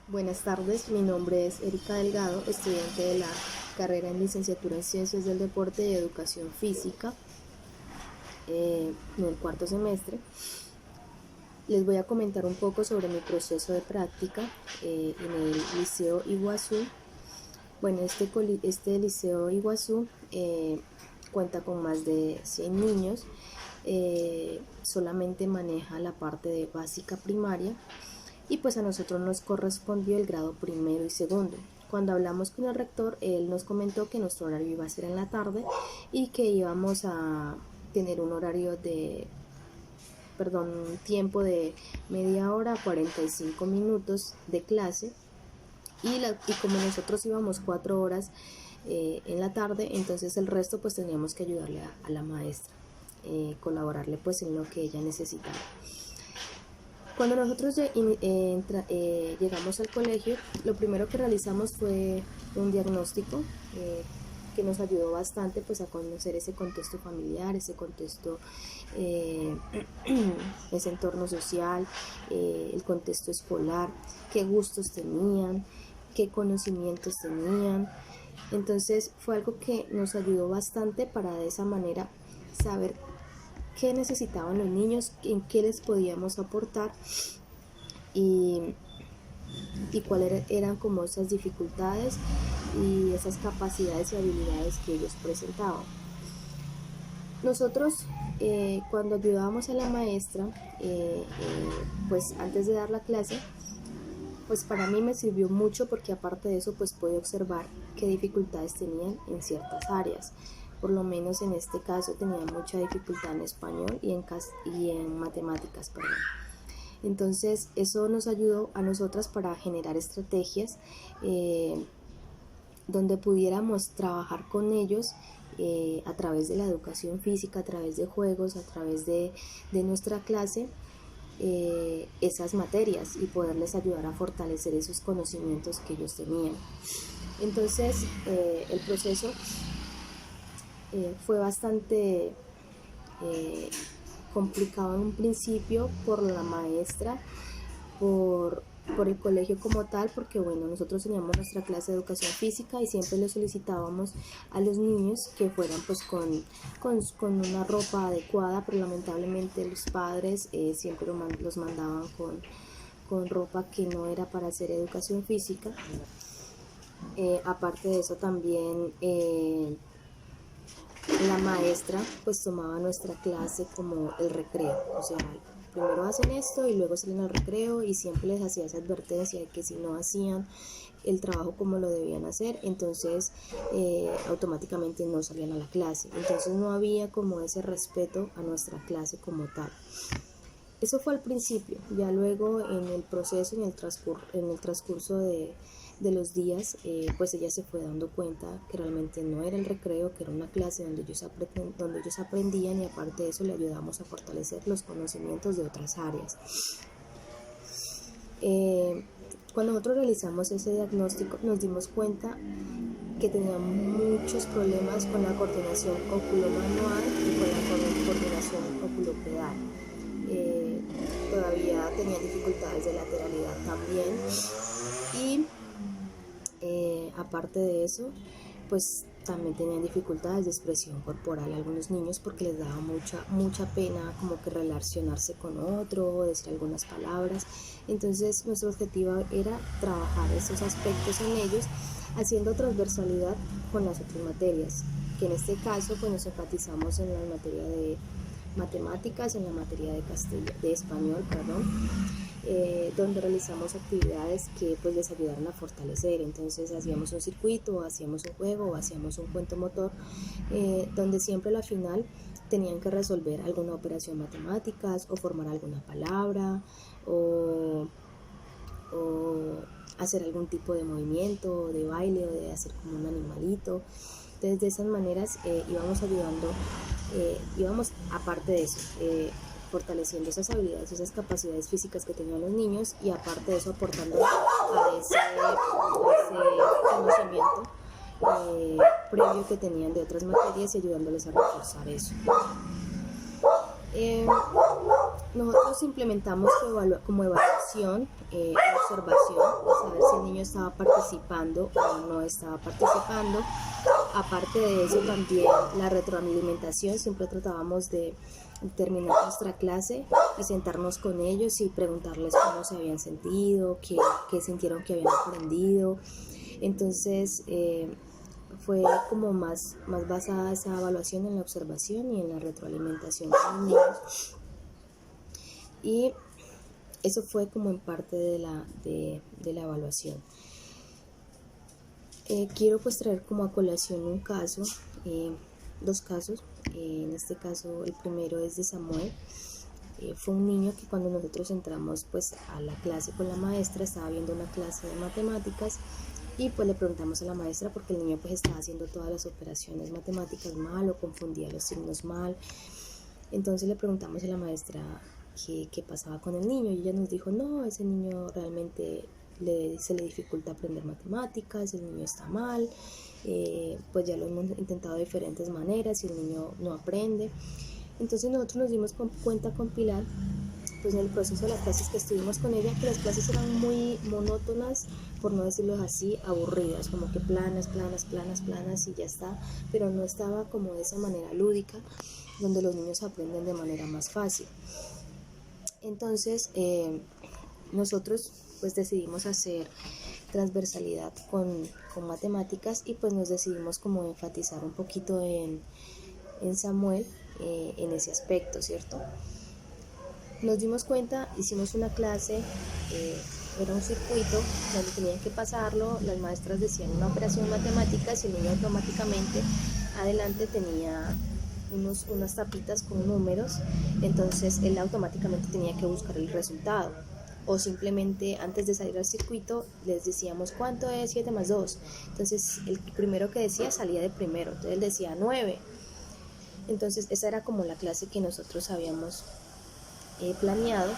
Buenas tardes, mi nombre es Erika Delgado, estudiante de la carrera en Licenciatura en Ciencias del Deporte y Educación Física, en el cuarto semestre. Les voy a comentar un poco sobre mi proceso de práctica en el Liceo Iguazú. Bueno, este Liceo Iguazú cuenta con más de 100 niños, solamente maneja la parte de básica primaria. Y pues a nosotros nos correspondió el grado primero y segundo. Cuando hablamos con el rector, él nos comentó que nuestro horario iba a ser en la tarde y que íbamos a tener un tiempo de media hora a 45 minutos de clase. Y como nosotros íbamos 4 horas en la tarde, entonces el resto pues teníamos que ayudarle a la maestra, colaborarle pues en lo que ella necesitaba. Cuando nosotros llegamos al colegio, lo primero que realizamos fue un diagnóstico que nos ayudó bastante pues, a conocer ese contexto familiar, ese contexto, ese entorno social, el contexto escolar, qué gustos tenían, qué conocimientos tenían. Entonces fue algo que nos ayudó bastante para de esa manera saber qué necesitaban los niños, en qué les podíamos aportar y cuáles eran como esas dificultades y esas capacidades y habilidades que ellos presentaban. Nosotros cuando ayudábamos a la maestra, pues antes de dar la clase, pues para mí me sirvió mucho porque aparte de eso pues pude observar qué dificultades tenían en ciertas áreas. Por lo menos en este caso tenía mucha dificultad en español y en matemáticas, perdón. Entonces eso nos ayudó a nosotras para generar estrategias donde pudiéramos trabajar con ellos a través de la educación física, a través de juegos, a través de nuestra clase, esas materias y poderles ayudar a fortalecer esos conocimientos que ellos tenían. Entonces el proceso fue bastante complicado en un principio por la maestra, por el colegio como tal, porque bueno, nosotros teníamos nuestra clase de educación física y siempre le solicitábamos a los niños que fueran pues con una ropa adecuada, pero lamentablemente los padres siempre los mandaban con ropa que no era para hacer educación física. Aparte de eso también la maestra pues tomaba nuestra clase como el recreo, o sea, primero hacen esto y luego salen al recreo y siempre les hacía esa advertencia de que si no hacían el trabajo como lo debían hacer, entonces automáticamente no salían a la clase, entonces no había como ese respeto a nuestra clase como tal. Eso fue al principio, ya luego en el proceso, en el transcurso de los días, pues ella se fue dando cuenta que realmente no era el recreo, que era una clase donde ellos aprendían y aparte de eso le ayudamos a fortalecer los conocimientos de otras áreas. Cuando nosotros realizamos ese diagnóstico nos dimos cuenta que tenían muchos problemas con la coordinación oculomanual y con la coordinación oculopedal. Todavía tenían dificultades de lateralidad también y aparte de eso pues también tenían dificultades de expresión corporal algunos niños porque les daba mucha pena como que relacionarse con otro, decir algunas palabras. Entonces nuestro objetivo era trabajar esos aspectos en ellos haciendo transversalidad con las otras materias, que en este caso pues nos enfatizamos en la materia de matemáticas, en la materia de español, donde realizamos actividades que pues les ayudaron a fortalecer. Entonces hacíamos un circuito, hacíamos un juego, hacíamos un cuento motor, donde siempre a la final tenían que resolver alguna operación matemáticas o formar alguna palabra o hacer algún tipo de movimiento, de baile o de hacer como un animalito. Entonces de esas maneras íbamos ayudando, aparte de eso, fortaleciendo esas habilidades, esas capacidades físicas que tenían los niños y aparte de eso aportando a ese conocimiento previo que tenían de otras materias y ayudándoles a reforzar eso. nosotros implementamos como evaluación la observación, saber si el niño estaba participando o no estaba participando. Aparte de eso, también la retroalimentación. Siempre tratábamos de terminar nuestra clase y sentarnos con ellos y preguntarles cómo se habían sentido, qué sintieron que habían aprendido. Entonces fue como más basada esa evaluación en la observación y en la retroalimentación con los niños. Y eso fue como en parte de la evaluación. Quiero pues traer como a colación un caso, dos casos. En este caso el primero es de Samuel. Fue un niño que cuando nosotros entramos pues a la clase con la maestra, estaba viendo una clase de matemáticas y pues le preguntamos a la maestra porque el niño pues estaba haciendo todas las operaciones matemáticas mal o confundía los signos mal. Entonces le preguntamos a la maestra qué pasaba con el niño y ella nos dijo, no, ese niño realmente se le dificulta aprender matemáticas, el niño está mal, pues ya lo hemos intentado de diferentes maneras y el niño no aprende. Entonces nosotros nos dimos cuenta con Pilar, pues en el proceso de las clases que estuvimos con ella, que las clases eran muy monótonas, por no decirlo así, aburridas, como que planas y ya está, pero no estaba como de esa manera lúdica, donde los niños aprenden de manera más fácil. Entonces nosotros pues decidimos hacer transversalidad con matemáticas y pues nos decidimos como enfatizar un poquito en Samuel en ese aspecto, ¿cierto? Nos dimos cuenta, hicimos una clase, era un circuito donde tenían que pasarlo, las maestras decían una operación matemáticas y el niño automáticamente adelante tenía unas tapitas con números, entonces él automáticamente tenía que buscar el resultado. O simplemente antes de salir al circuito les decíamos ¿cuánto es 7 más 2? Entonces el primero que decía salía de primero, entonces él decía 9. Entonces esa era como la clase que nosotros habíamos planeado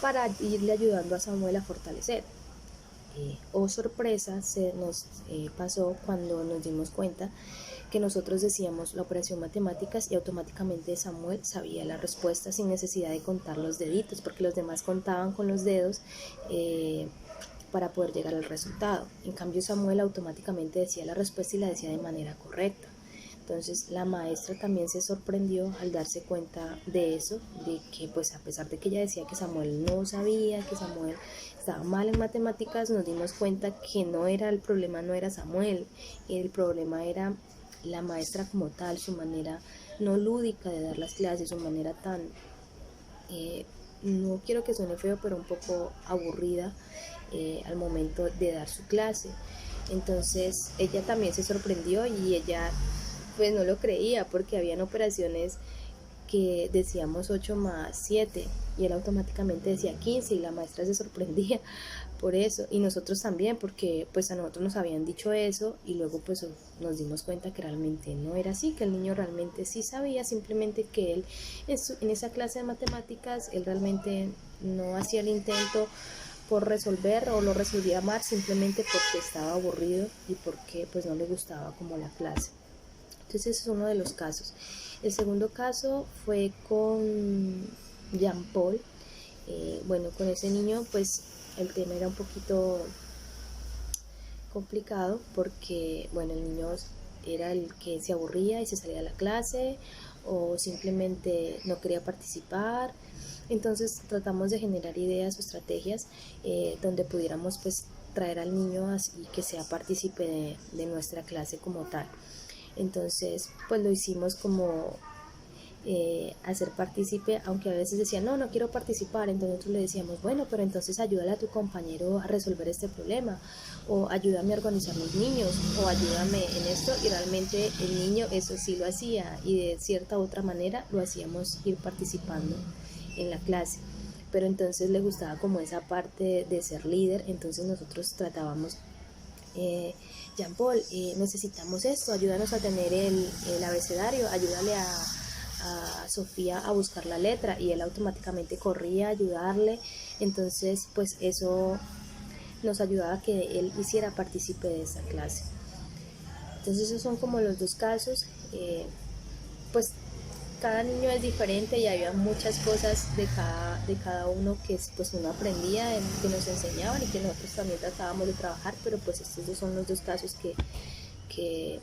para irle ayudando a Samuel a fortalecer. Sorpresa, se nos pasó cuando nos dimos cuenta que nosotros decíamos la operación matemáticas y automáticamente Samuel sabía la respuesta sin necesidad de contar los deditos, porque los demás contaban con los dedos para poder llegar al resultado. En cambio Samuel automáticamente decía la respuesta y la decía de manera correcta. Entonces la maestra también se sorprendió al darse cuenta de eso, de que pues a pesar de que ella decía que Samuel no sabía, que Samuel estaba mal en matemáticas, nos dimos cuenta que no era el problema, no era Samuel, el problema era la maestra como tal, su manera no lúdica de dar las clases, su manera tan, no quiero que suene feo, pero un poco aburrida al momento de dar su clase. Entonces ella también se sorprendió y ella pues no lo creía porque habían operaciones que decíamos 8 más 7 y él automáticamente decía 15 y la maestra se sorprendía por eso y nosotros también porque pues a nosotros nos habían dicho eso y luego pues nos dimos cuenta que realmente no era así, que el niño realmente sí sabía, simplemente que él en esa clase de matemáticas él realmente no hacía el intento por resolver o lo resolvía mal simplemente porque estaba aburrido y porque pues no le gustaba como la clase. Entonces ese es uno de los casos. El segundo caso fue con Jean Paul. Bueno, con ese niño pues el tema era un poquito complicado porque bueno, el niño era el que se aburría y se salía de la clase o simplemente no quería participar. Entonces tratamos de generar ideas o estrategias donde pudiéramos pues traer al niño así que sea partícipe de nuestra clase como tal. Entonces pues lo hicimos como hacer partícipe, aunque a veces decía no quiero participar, entonces nosotros le decíamos bueno, pero entonces ayúdale a tu compañero a resolver este problema o ayúdame a organizar los niños o ayúdame en esto y realmente el niño eso sí lo hacía y de cierta otra manera lo hacíamos ir participando en la clase, pero entonces le gustaba como esa parte de ser líder, entonces nosotros tratábamos Jean Paul, necesitamos esto, ayúdanos a tener el abecedario, ayúdale a Sofía a buscar la letra y él automáticamente corría a ayudarle, entonces pues eso nos ayudaba a que él hiciera partícipe de esa clase. Entonces esos son como los dos casos, pues cada niño es diferente y había muchas cosas de cada uno que pues uno aprendía, que nos enseñaban y que nosotros también tratábamos de trabajar, pero pues estos son los dos casos que, que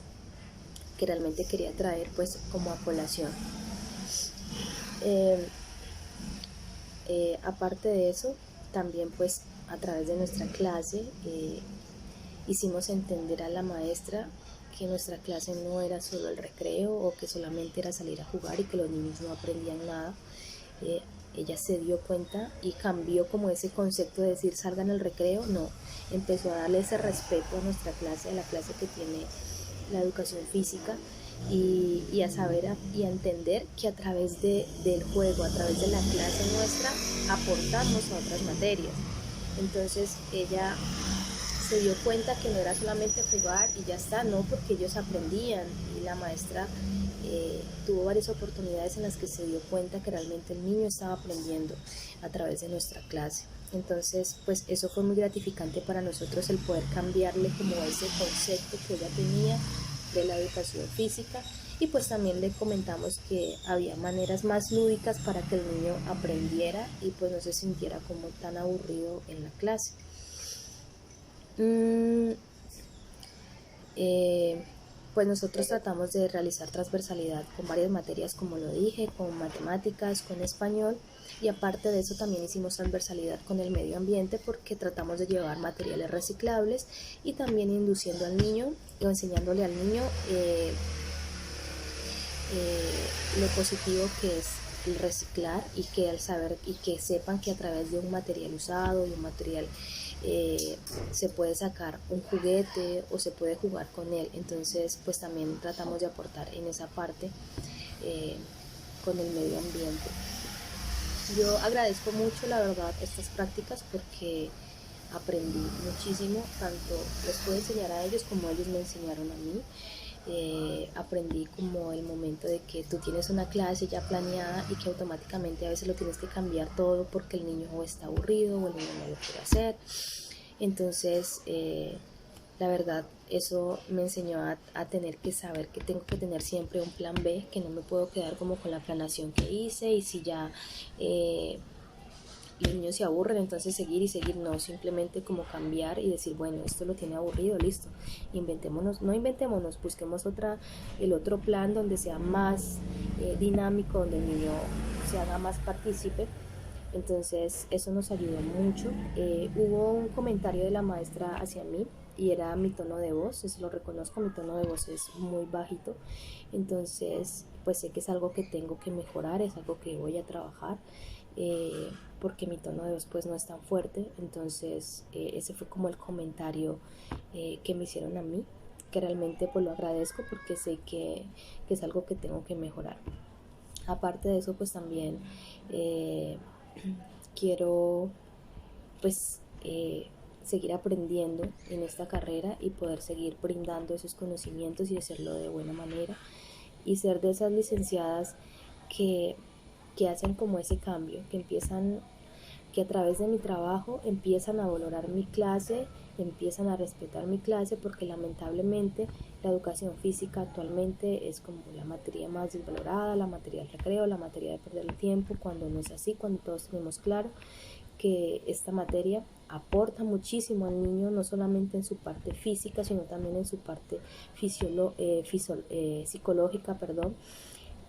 realmente quería traer pues como a colación. Aparte de eso, también pues a través de nuestra clase hicimos entender a la maestra que nuestra clase no era solo el recreo o que solamente era salir a jugar y que los niños no aprendían nada. Ella se dio cuenta y cambió como ese concepto de decir salgan al recreo, no, empezó a darle ese respeto a nuestra clase, a la clase que tiene la educación física y a saber y a entender que a través del juego, a través de la clase nuestra, aportamos a otras materias. Entonces ella se dio cuenta que no era solamente jugar y ya está, no, porque ellos aprendían y la maestra tuvo varias oportunidades en las que se dio cuenta que realmente el niño estaba aprendiendo a través de nuestra clase. Entonces, pues eso fue muy gratificante para nosotros el poder cambiarle como ese concepto que ella tenía de la educación física y pues también le comentamos que había maneras más lúdicas para que el niño aprendiera y pues no se sintiera como tan aburrido en la clase. Pues nosotros tratamos de realizar transversalidad con varias materias, como lo dije, con matemáticas, con español, y aparte de eso también hicimos transversalidad con el medio ambiente porque tratamos de llevar materiales reciclables y también induciendo al niño o enseñándole al niño lo positivo que es el reciclar y que al saber y que sepan que a través de un material usado y un material se puede sacar un juguete o se puede jugar con él. Entonces pues también tratamos de aportar en esa parte con el medio ambiente. Yo agradezco mucho la verdad estas prácticas porque aprendí muchísimo, tanto les puedo enseñar a ellos como ellos me enseñaron a mí. Aprendí como el momento de que tú tienes una clase ya planeada y que automáticamente a veces lo tienes que cambiar todo porque el niño o está aburrido o el niño no lo quiere hacer. Entonces la verdad eso me enseñó a tener que saber que tengo que tener siempre un plan B, que no me puedo quedar como con la planeación que hice y si ya los niños se aburren, entonces seguir y seguir, no, simplemente como cambiar y decir, bueno, esto lo tiene aburrido, listo, inventémonos, busquemos el otro plan donde sea más dinámico, donde el niño se haga más partícipe. Entonces eso nos ayudó mucho. Hubo un comentario de la maestra hacia mí y era mi tono de voz, eso lo reconozco, mi tono de voz es muy bajito, entonces pues sé que es algo que tengo que mejorar, es algo que voy a trabajar. Porque mi tono de voz pues no es tan fuerte, entonces ese fue como el comentario que me hicieron a mí, que realmente pues lo agradezco porque sé que es algo que tengo que mejorar. Aparte de eso pues también quiero pues seguir aprendiendo en esta carrera y poder seguir brindando esos conocimientos y hacerlo de buena manera y ser de esas licenciadas que hacen como ese cambio, que a través de mi trabajo empiezan a valorar mi clase, empiezan a respetar mi clase, porque lamentablemente la educación física actualmente es como la materia más desvalorada, la materia del recreo, la materia de perder el tiempo, cuando no es así, cuando todos tenemos claro que esta materia aporta muchísimo al niño, no solamente en su parte física, sino también en su parte psicológica,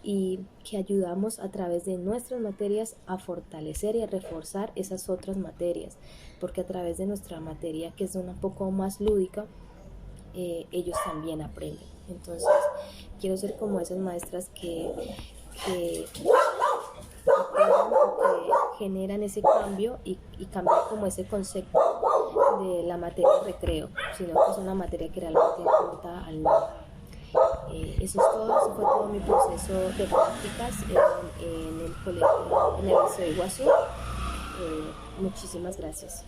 y que ayudamos a través de nuestras materias a fortalecer y a reforzar esas otras materias, porque a través de nuestra materia, que es un poco más lúdica, ellos también aprenden. Entonces quiero ser como esas maestras que generan ese cambio y cambiar como ese concepto de la materia de recreo, sino que es una materia que realmente aporta al niño. Eso es todo, eso fue todo mi proceso de prácticas en el colegio, en el Liceo Iguazú. Muchísimas gracias.